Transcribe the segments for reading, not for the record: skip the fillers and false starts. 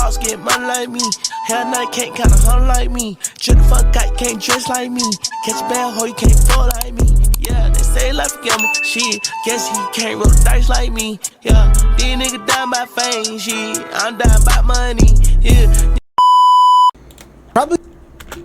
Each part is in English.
boss get money like me. Hell nah, can't kinda hunt like me. Chill the fuck out, can't dress like me. Catch a bad hoe, you can't fall like me. Yeah, they say life a gamble. Shit, guess he can't roll the dice like me. Yeah, these niggas down by fame. Shit, I'm down by money. Yeah. Probably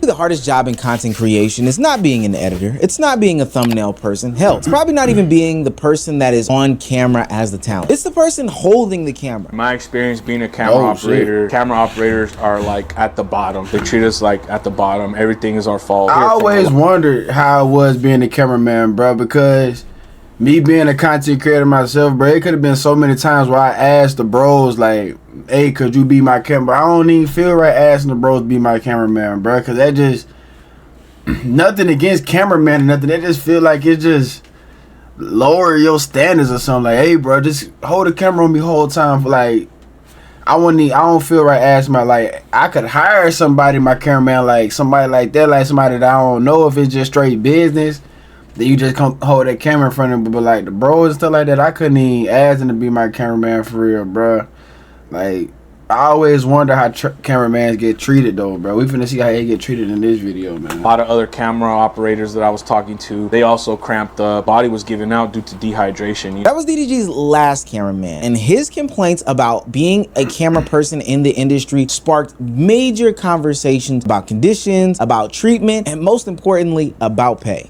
the hardest job in content creation is not being an editor. It's not being a thumbnail person. Hell, it's probably not even being the person that is on camera as the talent. It's the person holding the camera. My experience being a camera operator, camera operators are like at the bottom. They treat us like at the bottom. Everything is our fault. I always wondered how it was being a cameraman, bro, because me being a content creator myself, bro, it could have been so many times where I asked the bros, like, hey, could you be my camera? I don't even feel right asking the bros to be my cameraman, bro, because that just, nothing against cameraman or nothing. They just feel like it just lower your standards or something. Like, hey, bro, just hold the camera on me the whole time. For like, I don't feel right asking my, like, I could hire somebody, my cameraman, like somebody like that, like somebody that I don't know if it's just straight business. Then you just come hold that camera in front of me, but like the bros and stuff like that, I couldn't even ask them to be my cameraman for real, bro. Like, I always wonder how cameramans get treated though, bro. We finna see how they get treated in this video, man. A lot of other camera operators that I was talking to, they also cramped up. Body was giving out due to dehydration. That was DDG's last cameraman, and his complaints about being a camera person in the industry sparked major conversations about conditions, about treatment, and most importantly, about pay.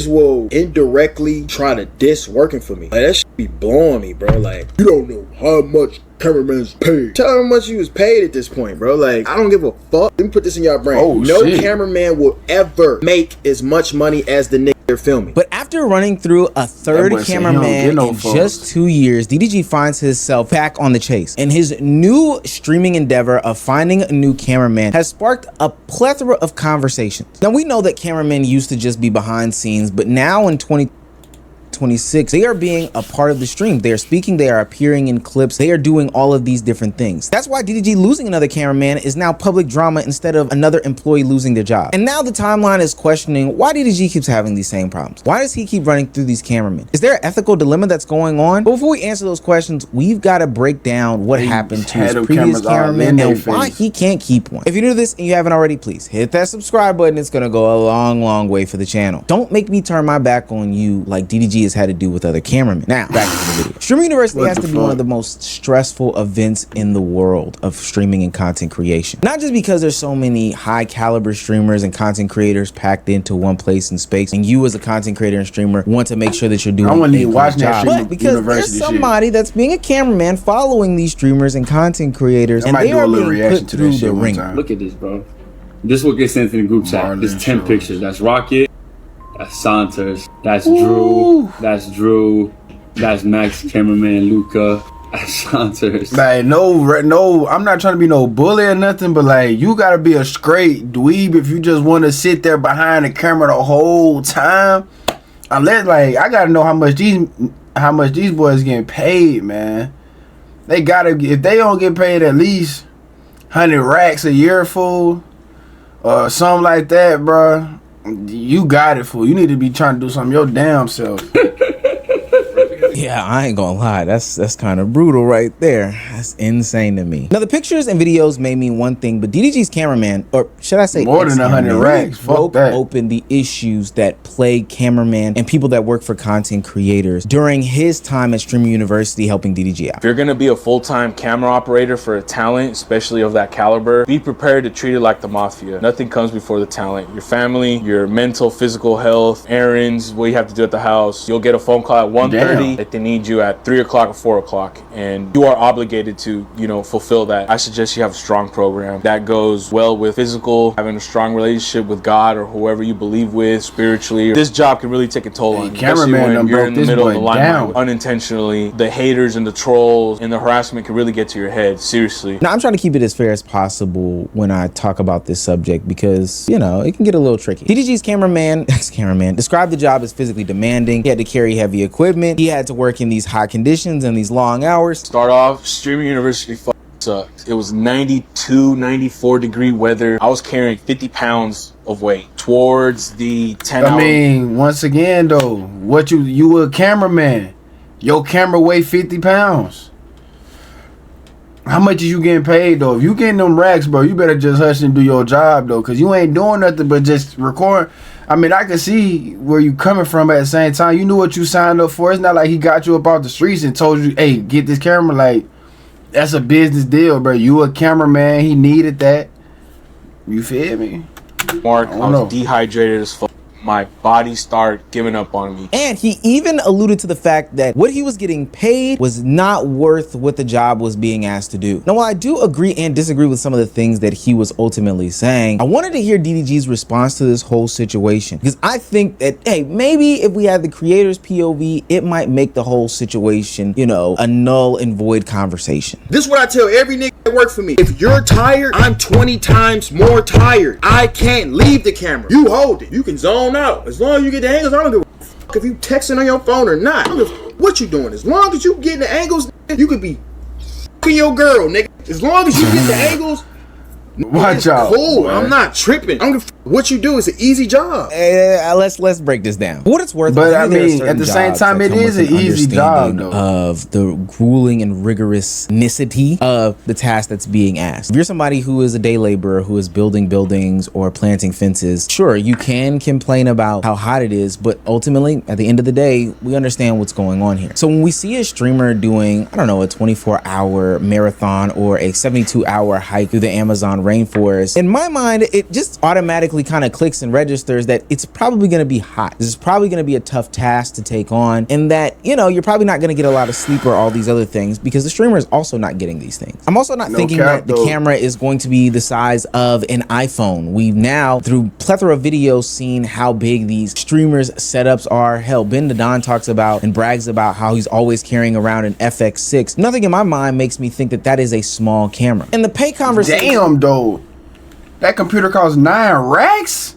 Will indirectly try to diss working for me. Like, that shit be blowing me, bro. Like, you don't know how much cameraman's paid. Tell them how much you was paid at this point, bro. Like, I don't give a fuck. Let me put this in your brain. Oh, no shit. cameraman will ever make as much money as the nigga they're filming. But after running through a third cameraman in just 2 years, DDG finds himself back on the chase. And his new streaming endeavor of finding a new cameraman has sparked a plethora of conversations. Now, we know that cameramen used to just be behind scenes, but now in 2026, they are being a part of the stream. They are speaking, they are appearing in clips, they are doing all of these different things. That's why DDG losing another cameraman is now public drama instead of another employee losing their job. And now the timeline is questioning why DDG keeps having these same problems. Why does he keep running through these cameramen? Is there an ethical dilemma that's going on? But before we answer those questions, we've got to break down what happened to his previous cameraman and why he can't keep one. If you're new to this and you haven't already, please hit that subscribe button. It's gonna go a long way for the channel. Don't make me turn my back on you like DDG has had to do with other cameramen. Now, back to the video. Streaming University has to be one of the most stressful events in the world of streaming and content creation. Not just because there's so many high caliber streamers and content creators packed into one place and space, and you as a content creator and streamer want to make sure that you're doing a good job, but because there's somebody that's being a cameraman following these streamers and content creators, and they are being put through the ringer. Look at this, bro. This is what gets sent in the group chat. There's 10 pictures. That's Rocket. That's Santos. That's Drew. That's Drew. That's Max, cameraman, Luca. That's Santos. Like, no, I'm not trying to be no bully or nothing, but like, you gotta be a straight dweeb if you just want to sit there behind the camera the whole time. Unless, like, I gotta know how much these boys getting paid, man. They gotta, if they don't get paid at least 100 racks a year, fool, or something like that, bro. You got it, fool. You need to be trying to do something your damn self. Yeah, I ain't gonna lie, that's kind of brutal right there. That's insane to me. Now, the pictures and videos may mean one thing, but DDG's cameraman, or should I say more than 100 racks, broke open the issues that plague cameraman and people that work for content creators during his time at Streaming University helping DDG out. If you're gonna be a full-time camera operator for a talent, especially of that caliber, be prepared to treat it like the mafia. Nothing comes before the talent. Your family, your mental, physical health, errands, what you have to do at the house. You'll get a phone call at 1:30 that they need you at 3 o'clock or 4 o'clock, and you are obligated to, you know, fulfill that. I suggest you have a strong program that goes well with physical, having a strong relationship with God or whoever you believe with spiritually. This job can really take a toll on you, especially when you're in the middle of the limelight unintentionally. The haters and the trolls and the harassment can really get to your head, seriously. Now, I'm trying to keep it as fair as possible when I talk about this subject because, you know, it can get a little tricky. DDG's cameraman described the job as physically demanding. He had to carry heavy equipment. He had to work in these high conditions and these long hours. Start off, Streaming University sucked. It was 92, 94 degree weather. I was carrying 50 pounds of weight towards the 10 hour. I mean, once again though, what you were a cameraman. Your camera weighed 50 pounds. How much is you getting paid though? If you getting them racks, bro, you better just hush and do your job though, cause you ain't doing nothing but just record. I mean, I can see where you coming from at the same time. You knew what you signed up for. It's not like he got you up off the streets and told you, hey, get this camera. Like, that's a business deal, bro. You a cameraman. He needed that. You feel me? Mark, I was dehydrated as fuck. My body started giving up on me. And he even alluded to the fact that what he was getting paid was not worth what the job was being asked to do. Now, while I do agree and disagree with some of the things that he was ultimately saying, I wanted to hear DDG's response to this whole situation, because I think that, hey, maybe if we had the creator's POV, it might make the whole situation, you know, a null and void conversation. This is what I tell every nigga that works for me. If you're tired, I'm 20 times more tired. I can't leave the camera. You hold it. You can zone out. As long as you get the angles, I don't give a fuck if you texting on your phone or not. I don't give a fuck what you doing. As long as you getting the angles, you could be fucking your girl, nigga. As long as you get the angles, watch out. Cool. Boy. I'm not tripping. I don't give a fuck what you do. It's an easy job. Let's break this down. For what it's worth, but I mean, at the same time, it is an easy job though. Of the grueling and rigorousnicity of the task that's being asked. If you're somebody who is a day laborer who is building buildings or planting fences, sure, you can complain about how hot it is, but ultimately, at the end of the day, we understand what's going on here. So when we see a streamer doing, I don't know, a 24-hour marathon or a 72-hour hike through the Amazon rainforest, in my mind, it just automatically kind of clicks and registers that it's probably going to be hot. This is probably going to be a tough task to take on, and that, you know, you're probably not going to get a lot of sleep or all these other things because the streamer is also not getting these things. I'm also not thinking that the camera is going to be the size of an iPhone. We've now, through plethora of videos, seen how big these streamers' setups are. Hell, Ben the Don talks about and brags about how he's always carrying around an FX6. Nothing in my mind makes me think that that is a small camera. And the pay conversation... Damn, though. That computer costs 9 racks?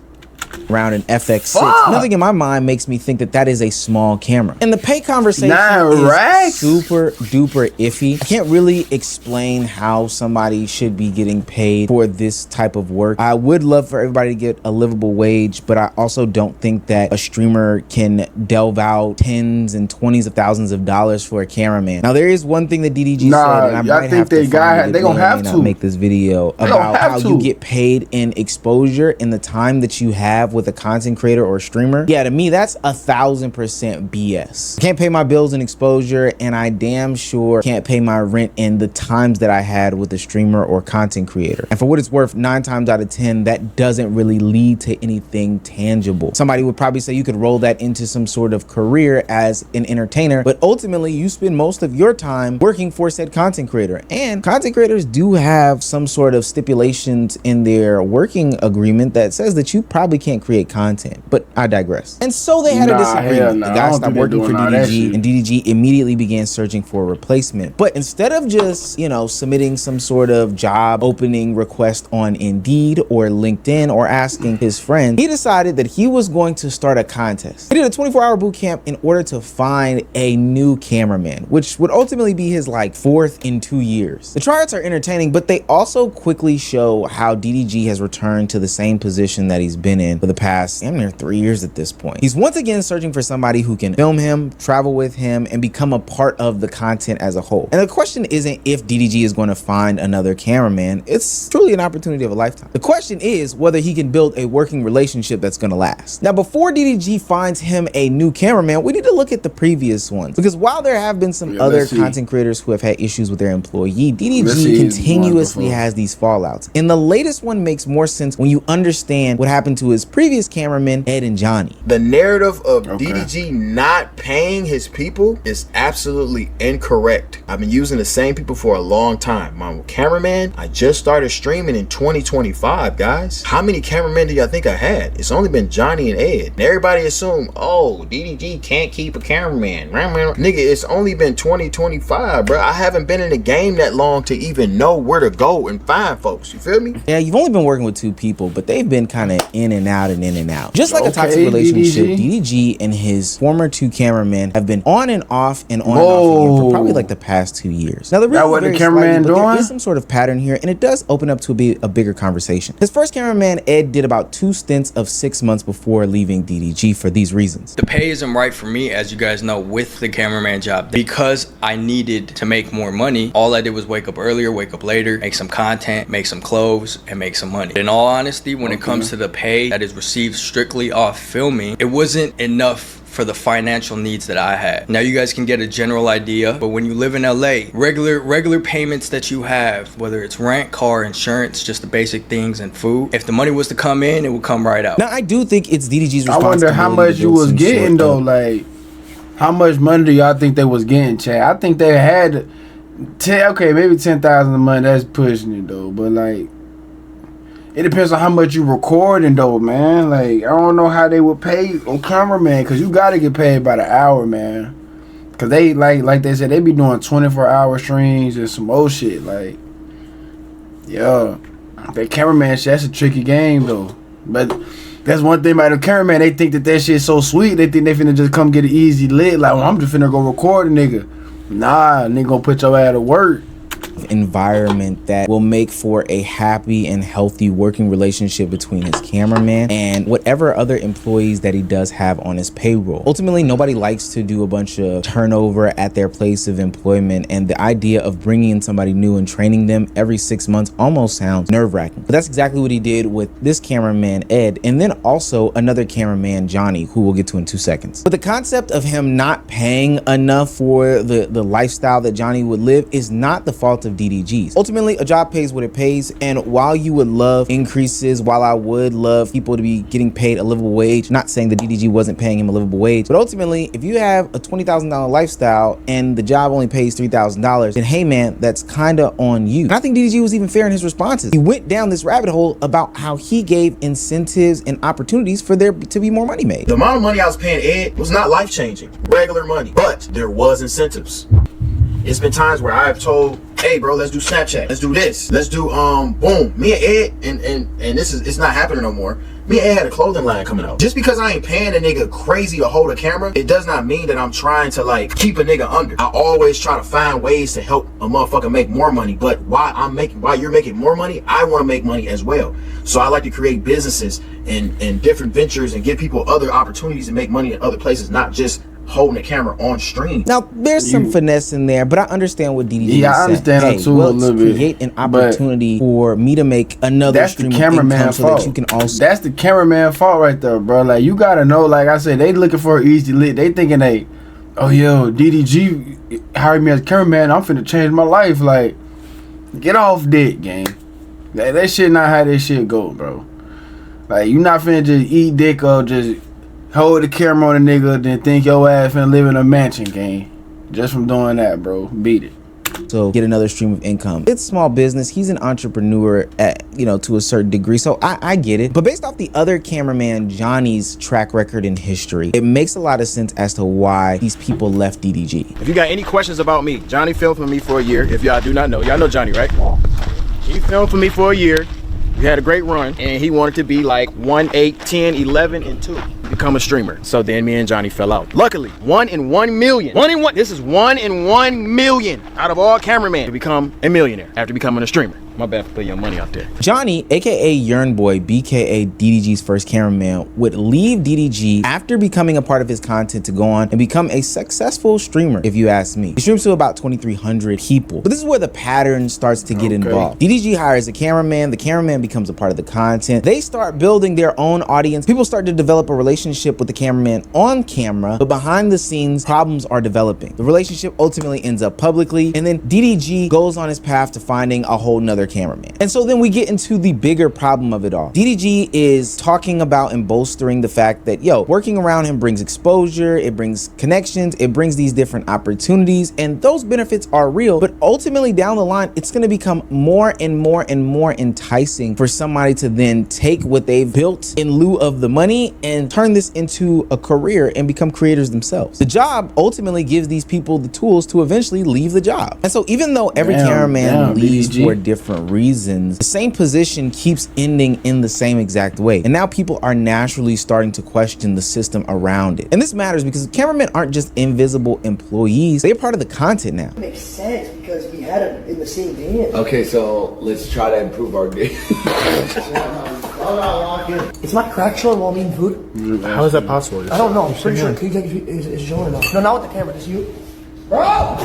Around an FX6. Fuck. Nothing in my mind makes me think that that is a small camera. And the pay conversation 9 is racks? super duper iffy. I can't really explain how somebody should be getting paid for this type of work. I would love for everybody to get a livable wage, but I also don't think that a streamer can delve out tens and 20s of thousands of dollars for a cameraman. Now, there is one thing that DDG said, and I might have to find it. They gonna have to make this video about how you get paid in exposure in the time that you have with a content creator or a streamer. Yeah, to me, that's 1000% BS. I can't pay my bills in exposure, and I damn sure can't pay my rent in the times that I had with a streamer or content creator. And for what it's worth, 9 times out of 10, that doesn't really lead to anything tangible. Somebody would probably say you could roll that into some sort of career as an entertainer, but ultimately you spend most of your time working for said content creator. And content creators do have some sort of stipulations in their working agreement that says that you probably can't create content, but I digress. And so they had a disagreement. The guy stopped working for DDG, and DDG immediately began searching for a replacement. But instead of just, you know, submitting some sort of job opening request on Indeed or LinkedIn or asking his friend, he decided that he was going to start a contest. He did a 24-hour boot camp in order to find a new cameraman, which would ultimately be his like 4th in 2 years. The tryouts are entertaining, but they also quickly show how DDG has returned to the same position that he's been in for the past damn near 3 years at this point. He's once again searching for somebody who can film him, travel with him, and become a part of the content as a whole. And the question isn't if DDG is going to find another cameraman. It's truly an opportunity of a lifetime. The question is whether he can build a working relationship that's going to last. Now, before DDG finds him a new cameraman, we need to look at the previous ones, because while there have been some other content creators who have had issues with their employee, DDG continuously has these fallouts. And the latest one makes more sense when you understand what happened to his previous cameramen, Ed and Johnny. The narrative of DDG not paying his people is absolutely incorrect. I've been using the same people for a long time. My cameraman, I just started streaming in 2025, guys. How many cameramen do y'all think I had? It's only been Johnny and Ed. And everybody assumed, oh, DDG can't keep a cameraman. Nigga, it's only been 2025, bro. I haven't been in the game that long to even know where to go and find folks. You feel me? Yeah, you've only been working with 2 people, but they've been kind of in and out out and in and out. Just like a toxic relationship, DDG and his former 2 cameramen have been on and off and on and off again for probably like the past 2 years. Now the reason what the cameraman doing? There is some sort of pattern here, and it does open up to a bigger conversation. His first cameraman, Ed, did about 2 stints of 6 months before leaving DDG for these reasons. The pay isn't right for me, as you guys know, with the cameraman job. Because I needed to make more money, all I did was wake up earlier, wake up later, make some content, make some clothes, and make some money. In all honesty, when it comes to the pay that is received strictly off filming, it wasn't enough for the financial needs that I had. Now you guys can get a general idea, but when you live in LA, regular payments that you have, whether it's rent, car, insurance, just the basic things, and food, if the money was to come in, it would come right out. Now I do think it's DDG's responsibility. I wonder how much you was getting though, like how much money do y'all think they was getting, Chad? I think they had okay, maybe 10,000 a month, that's pushing it though, but like it depends on how much you recording though, man. Like, I don't know how they would pay on cameraman, because you got to get paid by the hour, man. Because they, like they said, they be doing 24-hour streams and some old shit. Like, yeah, that cameraman shit, that's a tricky game though. But that's one thing about the cameraman. They think that shit's so sweet. They think they finna just come get an easy lit. Like, well, I'm just finna go record a nigga. Nah, nigga gonna put your ass to work. Environment that will make for a happy and healthy working relationship between his cameraman and whatever other employees that he does have on his payroll. Ultimately, nobody likes to do a bunch of turnover at their place of employment, and the idea of bringing in somebody new and training them every 6 months almost sounds nerve-wracking. But that's exactly what he did with this cameraman, Ed, and then also another cameraman, Johnny, who we'll get to in 2 seconds. But the concept of him not paying enough for the lifestyle that Johnny would live is not the fault of DDGs. Ultimately, a job pays what it pays, and while you would love increases, while I would love people to be getting paid a livable wage, not saying the DDG wasn't paying him a livable wage, but ultimately, if you have a $20,000 lifestyle and the job only pays $3,000, then hey man, that's kinda on you. And I think DDG was even fair in his responses. He went down this rabbit hole about how he gave incentives and opportunities for there to be more money made. The amount of money I was paying Ed was not life-changing, regular money, but there was incentives. It's been times where I've told, hey bro, let's do Snapchat, let's do this, let's do boom. Me and Ed, and this is, it's not happening no more. Me and Ed had a clothing line coming out. Just because I ain't paying a nigga crazy to hold a camera, it does not mean that I'm trying to like keep a nigga under. I always try to find ways to help a motherfucker make more money, but while you're making more money, I want to make money as well. So I like to create businesses and different ventures and give people other opportunities to make money in other places, not just holding a camera on stream. Now there's some finesse in there, but I understand what DDG is saying. I understand that too, well, a little bit. Create an opportunity for me to make another stream of income so that you can also. That's the cameraman fault right there, bro. Like, you gotta know, like I said, they looking for an easy lit. They thinking oh yo, DDG hired me as a cameraman, I'm finna change my life. Like, get off dick, gang. That shit not how this shit go, bro. Like, you not finna just eat dick or just hold the camera on a nigga, then think your ass finna live in a mansion, gang. Just from doing that, bro. Beat it. So get another stream of income. It's small business. He's an entrepreneur at, to a certain degree. So I get it. But based off the other cameraman, Johnny's track record and history, it makes a lot of sense as to why these people left DDG. If you got any questions about me, Johnny filmed for me for a year. If y'all do not know, y'all know Johnny, right? He filmed for me for a year. We had a great run, and he wanted to be like 1, 8, 10, 11, and 2. Become a streamer. So then me and Johnny fell out. Luckily, 1 in 1 million. 1 in 1. This is 1 in 1 million out of all cameramen to become a millionaire after becoming a streamer. My bad for putting your money out there. Johnny, aka Yearn Boy, BKA DDG's first cameraman, would leave DDG after becoming a part of his content to go on and become a successful streamer, if you ask me. He streams to about 2,300 people. But this is where the pattern starts to get involved. DDG hires a cameraman, the cameraman becomes a part of the content. They start building their own audience. People start to develop a relationship with the cameraman on camera, but behind the scenes, problems are developing. The relationship ultimately ends up publicly, and then DDG goes on his path to finding a whole nother cameraman. And so then we get into the bigger problem of it all. DDG is talking about and bolstering the fact that, working around him brings exposure, it brings connections, it brings these different opportunities, and those benefits are real, but ultimately down the line, it's gonna become more and more and more enticing for somebody to then take what they've built in lieu of the money and turn turn this into a career and become creators themselves. The job ultimately gives these people the tools to eventually leave the job. And so even though every cameraman leaves DDG. for different reasons, the same position keeps ending in the same exact way. And now people are naturally starting to question the system around it. And this matters because cameramen aren't just invisible employees, they're part of the content now. It makes sense because we had it in the same band. Okay, so let's try to improve our day. It's my crack showing while I'm eating food. How is that possible? I don't know. I'm pretty sure TJ is showing enough. No, not with the camera. Just you. Bro!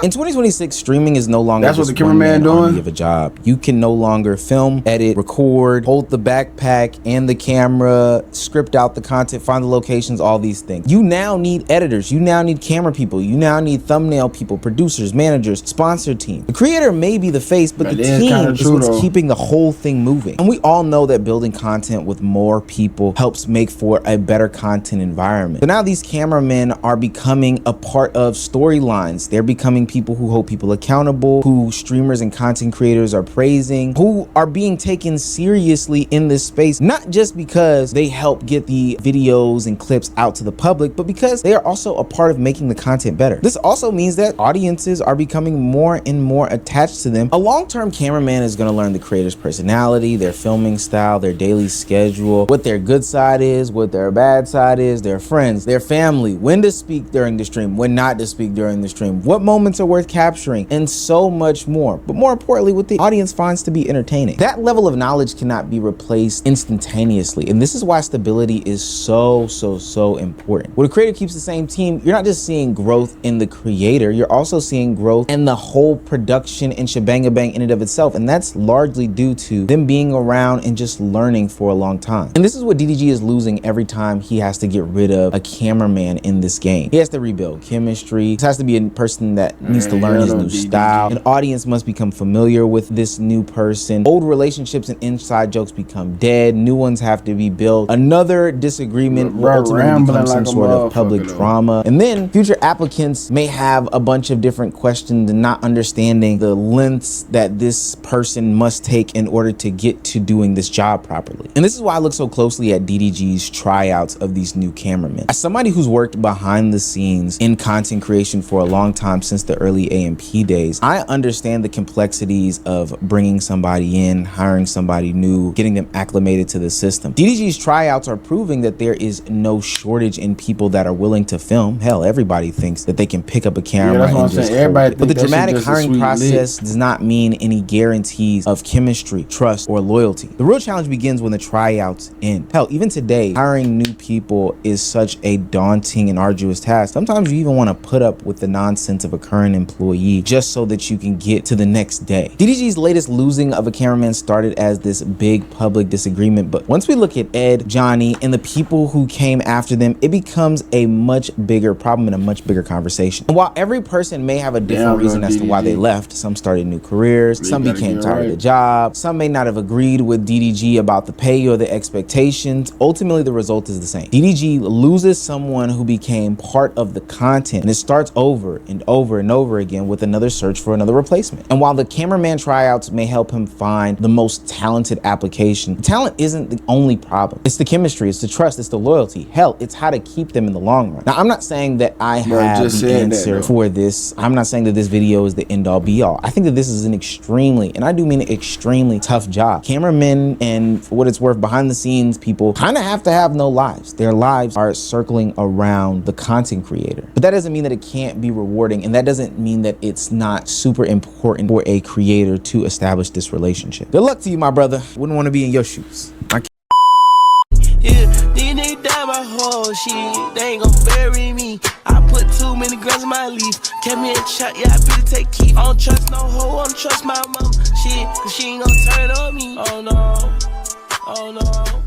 In 2026, streaming is no longer That's what just the cameraman one man army doing? of a job. You can no longer film, edit, record, hold the backpack and the camera, script out the content, find the locations, all these things. You now need editors. You now need camera people. You now need thumbnail people, producers, managers, sponsor team. The creator may be the face, but the team is what's keeping the whole thing moving. And we all know that building content with more people helps make for a better content environment. So now these cameramen are becoming a part of storylines. They're becoming people who hold people accountable, who streamers and content creators are praising, who are being taken seriously in this space, not just because they help get the videos and clips out to the public, but because they are also a part of making the content better. This also means that audiences are becoming more and more attached to them. A long-term cameraman is going to learn the creator's personality, their filming style, their daily schedule, what their good side is, what their bad side is, their friends, their family, when to speak during the stream, when not to speak during the stream, what moments are worth capturing, and so much more. But more importantly, what the audience finds to be entertaining. That level of knowledge cannot be replaced instantaneously, and this is why stability is so important. When a creator keeps the same team, you're not just seeing growth in the creator, you're also seeing growth in the whole production and shebang-a-bang in and of itself, and that's largely due to them being around and just learning for a long time. And this is what DDG is losing every time he has to get rid of a cameraman in this game. He has to rebuild chemistry. This has to be a person that needs to learn his new style. An audience must become familiar with this new person. Old relationships and inside jokes become dead. New ones have to be built. Another disagreement will ultimately become some sort of public drama. And then future applicants may have a bunch of different questions and not understanding the lengths that this person must take in order to get to doing this job properly. And this is why I look so closely at DDG's tryouts of these new cameramen. As somebody who's worked behind the scenes in content creation for a long time, since the early AMP days, I understand the complexities of bringing somebody in, hiring somebody new, getting them acclimated to the system. DDG's tryouts are proving that there is no shortage in people that are willing to film. Hell, everybody thinks that they can pick up a camera and just hold it. But the dramatic hiring process does not mean any guarantees of chemistry, trust, or loyalty. The real challenge begins when the tryouts end. Hell, even today, hiring new people is such a daunting and arduous task. Sometimes you even want to put up with the nonsense of a current employee just so that you can get to the next day. DDG's latest losing of a cameraman started as this big public disagreement, but once we look at Ed, Johnny, and the people who came after them, it becomes a much bigger problem and a much bigger conversation. And while every person may have a different reason as to why they left, some started new careers, some became tired of the job, some may not have agreed with DDG about the pay or the expectations, ultimately the result is the same. DDG loses someone who became part of the content, and it starts over and over and over again with another search for another replacement. And while the cameraman tryouts may help him find the most talented application, talent isn't the only problem. It's the chemistry, it's the trust, it's the loyalty. Hell, it's how to keep them in the long run. Now, I'm not saying that I have the answer for this. I'm not saying that this video is the end all be all. I think that this is an extremely, and I do mean extremely, tough job. Cameramen, and for what it's worth, behind the scenes people kind of have to have no lives. Their lives are circling around the content creator. But that doesn't mean that it can't be rewarding, and that doesn't mean that it's not super important for a creator to establish this relationship. Good luck to you, my brother. Wouldn't want to be in your shoes. Yeah, then they die my whole shit. They ain't gon' bury me. I put too many grams in my leaf. Kept me a shot, yeah, I better take keep. I don't trust no hoe, I don't trust my mom. Shit, cause she ain't gon' turn on me. Oh no, oh no.